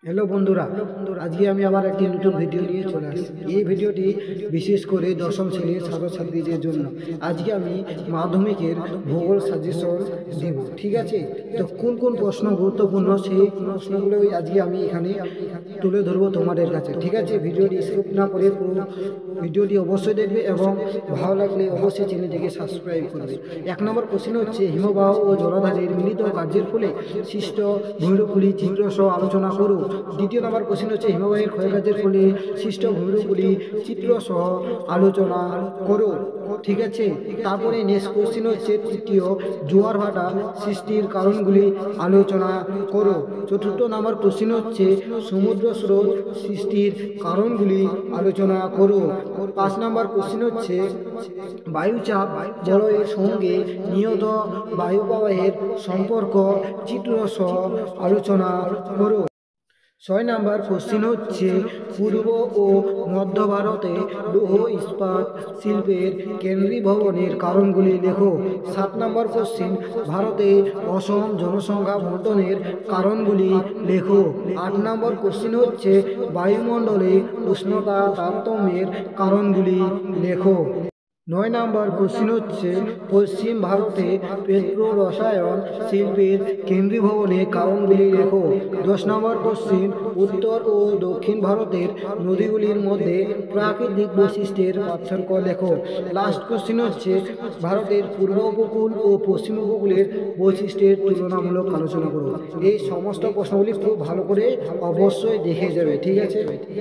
Hello বন্ধুরা, আজকে আমি আবার একটি নতুন ভিডিও নিয়ে চলে আসছি। এই ভিডিওটি বিশেষ করে দশম শ্রেণীর ছাত্রছাত্রীদের জন্য। আজকে আমি মাধ্যমিকের ভূগোল সাজেশন দেব, ঠিক আছে? তো কোন কোন প্রশ্ন গুরুত্বপূর্ণ সেই প্রশ্নগুলোই আজকে আমি এখানে তুলে ধরবো তোমাদের কাছে, ঠিক আছে? ভিডিওটি স্কিপ না করে পুরো ভিডিওটি অবশ্যই দেখবে এবং ভালো লাগলে অবশ্যই চ্যানেলটিকে সাবস্ক্রাইব করবে। 1 নম্বর কোশ্চেন হচ্ছে, হিমবাহ ও জলাধারের মিলিত কার্যের ফলে সৃষ্ট ভূমিরূপগুলি চিত্রসহ আলোচনা করো। 2 নম্বর কোশ্চেন হচ্ছে, হিমবাহের ক্ষয়কার্যের ফলে সৃষ্ট ভূমিরূপগুলি চিত্রসহ আলোচনা করো, ঠিক আছে? তারপরে নেক্সট কোশ্চেন হচ্ছে, তৃতীয়, জোয়ার ভাটা সৃষ্টির কারণগুলি আলোচনা করো। 4 নম্বর কোশ্চেন হচ্ছে, সমুদ্র স্রোত সৃষ্টির কারণগুলি আলোচনা করো। 5 নম্বর কোশ্চেন হচ্ছে, বায়ুচাপ বলয়ের সঙ্গে নিয়ত বায়ুপ্রবাহের সম্পর্ক চিত্রসহ আলোচনা করো। 6 নম্বর কোশ্চিন হচ্ছে, পূর্ব ও মধ্য ভারতে লৌহ ইস্পাত শিল্পের কেন্দ্রীভবনের কারণগুলি লেখো। 7 নম্বর কোশ্চিন, ভারতে অসম জনসংখ্যা বন্টনের কারণগুলি লেখো। 8 নম্বর কোশ্চিন হচ্ছে, বায়ুমণ্ডলে উষ্ণতা তারতম্যের কারণগুলি লেখো। 9 নম্বর কোশ্চিন হচ্ছে, পশ্চিম ভারতে পেট্রো রসায়ন শিল্পের কেন্দ্রীভবনের কারণগুলি লেখো। 10 নম্বর কোশ্চিন, উত্তর ও দক্ষিণ ভারতের নদীগুলির মধ্যে প্রাকৃতিক বৈশিষ্ট্যের পার্থক্য লেখো। লাস্ট কোশ্চিন হচ্ছে, ভারতের পূর্ব উপকূল ও পশ্চিম উপকূলের বৈশিষ্ট্যের তুলনামূলক আলোচনা করো। এই সমস্ত প্রশ্নগুলি খুব ভালো করে অবশ্যই দেখে যাবে, ঠিক আছে?